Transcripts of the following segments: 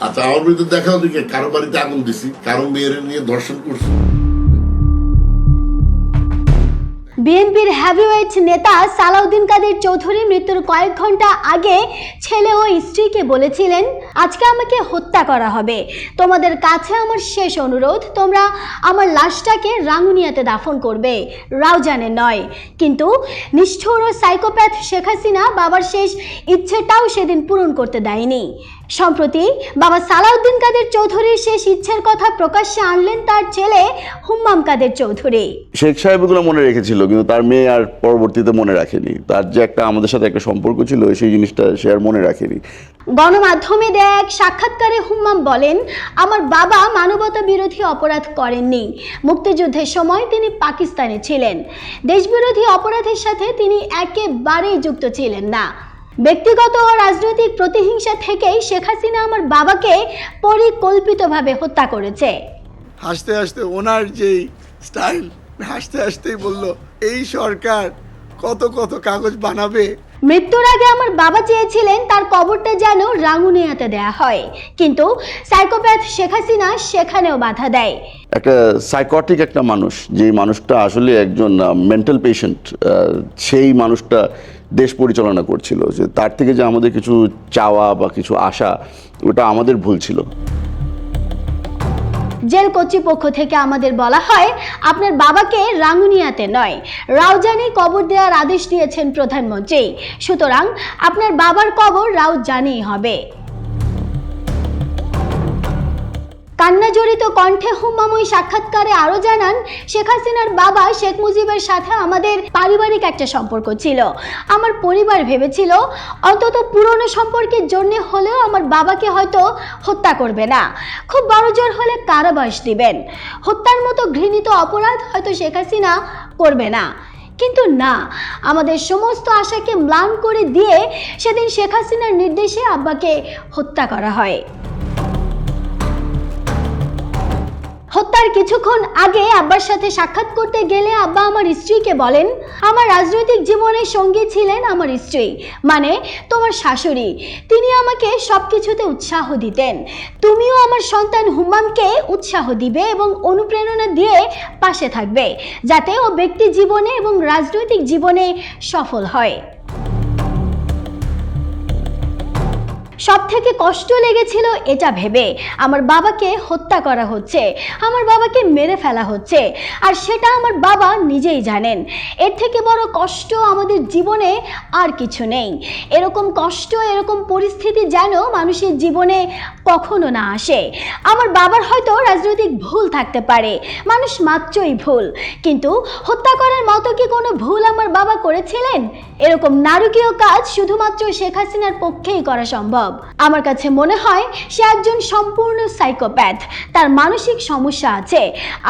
আচ্ছা, আমার বিরুদ্ধে দেখাও দেখে কারো বাড়িতে আগুন দিছি, কারো মেয়ের নিয়ে ধর্ষণ করছি। বিএনপির হেভিওয়েট নেতা সালাউদ্দিন কাদের চৌধুরী মৃত্যুর কয়েক ঘন্টা আগে ছেলে ও স্ত্রীকে বলেছিলেন, আজকে আমাকে হত্যা করা হবে, তোমাদের কাছে আমার শেষ অনুরোধ, তোমরা আমার লাশটাকে রাঙ্গুনিয়াতে দাফন করবে, রাউজানে নয়। কিন্তু নিষ্ঠুর ও সাইকোপ্যাথ শেখ হাসিনা বাবার শেষ ইচ্ছেটাও সেদিন পূরণ করতে দেয়নি। সম্প্রতি বাবা সালাউদ্দিন কাদের চৌধুরীর শেষ ইচ্ছের কথা প্রকাশ্যে আনলেন তার ছেলে হুম্মাম কাদের চৌধুরী। শেখ সাহেব এগুলো মনে রেখেছিল, কিন্তু তার মেয়ে আর পরবর্তীতে মনে রাখেনি। তার যে একটা আমাদের সাথে একটা সম্পর্ক ছিল, সেই জিনিসটা সে আর মনে রাখেনি। গণমাধ্যমে দেয়া এক সাক্ষাৎকারে হুম্মাম বলেন, আমার বাবা মানবতা বিরোধী অপরাধ করেননি, মুক্তিযুদ্ধের সময় তিনি পাকিস্তানে ছিলেন, দেশবিরোধী অপরাধের সাথে তিনি একেবারেই যুক্ত ছিলেন না। ব্যক্তিগত ও রাজনৈতিক প্রতিহিংসা থেকেই শেখ হাসিনা আমার বাবাকে পরিকল্পিতভাবে হত্যা করেছে। হাসতে হাসতে ওনার যেই স্টাইল, হাসতে হাসতেই বলল, এই সরকার কত কত কাগজ বানাবে। মৃত্যুর আগে আমার বাবা চেয়েছিলেন তার কবরটা যেন রাঙ্গুনিয়াতে দেয়া হয়, কিন্তু সাইকোপ্যাথ শেখ হাসিনা সেখানেও বাধা দেয়। একটা সাইকটিক একটা মানুষ, যে মানুষটা আসলে একজন মেন্টাল পেশেন্ট, সেই মানুষটা দেশ পরিচালনা করছিল। যে তার থেকে যে আমাদের কিছু চাওয়া বা কিছু আশা, ওটা আমাদের ভুল ছিল। জেল কর্তৃপক্ষ থেকে আমাদের বলা হয়, আপনার বাবাকে রাঙ্গুনিয়াতে নয়, রাউজানে কবর দেওয়ার আদেশ দিয়েছেন প্রধানমন্ত্রী, সুতরাং আপনার বাবার কবর রাউজানেই হবে। কান্নাজড়িত কণ্ঠে হুম্মাম ওই সাক্ষাৎকারে আরো জানান, শেখ হাসিনার বাবা শেখ মুজিবের সাথে আমাদের পারিবারিক একটা সম্পর্ক ছিল। আমার পরিবার ভেবেছিল অন্তত পুরনো সম্পর্কের জন্য হলেও আমার বাবাকে হয়তো হত্যা করবে না, খুব বড়জোর হলে কারাবাস দিবেন, হত্যার মতো ঘৃণিত অপরাধ হয়তো শেখ হাসিনা করবে না। কিন্তু না, আমাদের সমস্ত আশাকে ম্লান করে দিয়ে সেদিন শেখ হাসিনার নির্দেশে আব্বাকে হত্যা করা হয়। হত্যার কিছুক্ষণ আগে আব্বার সাথে সাক্ষাৎ করতে গেলে আব্বা আমার স্ত্রীকে বলেন, আমার রাজনৈতিক জীবনের সঙ্গী ছিলেন আমার স্ত্রী, মানে তোমার শাশুড়ি, তিনি আমাকে সবকিছুতে উৎসাহ দিতেন, তুমিও আমার সন্তান হুম্মামকে উৎসাহ দিবে এবং অনুপ্রেরণা দিয়ে পাশে থাকবে, যাতে ও ব্যক্তি জীবনে এবং রাজনৈতিক জীবনে সফল হয়। সব থেকে কষ্ট লেগেছিল এটা ভেবে আমার বাবাকে হত্যা করা হচ্ছে, আমার বাবাকে মেরে ফেলা হচ্ছে, আর সেটা আমার বাবা নিজেই জানেন। এর থেকে বড় কষ্ট আমাদের জীবনে আর কিছু নেই। এরকম কষ্ট, এরকম পরিস্থিতি যেন মানুষের জীবনে কখনো না আসে। আমার বাবার হয়তো রাজনৈতিক ভুল থাকতে পারে, মানুষ মাত্রই ভুল, কিন্তু হত্যা করার মতো কি কোনো ভুল আমার বাবা করেছিলেন? এরকম নারকীয় কাজ শুধুমাত্র শেখ হাসিনার পক্ষেই করা সম্ভব। আমার কাছে মনে হয় সে একজন সম্পূর্ণ সাইকোপ্যাথ, তার মানসিক সমস্যা আছে,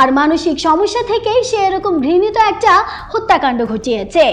আর মানসিক সমস্যা থেকেই সে এরকম ঘৃণিত একটা হত্যাকাণ্ড ঘটিয়েছে।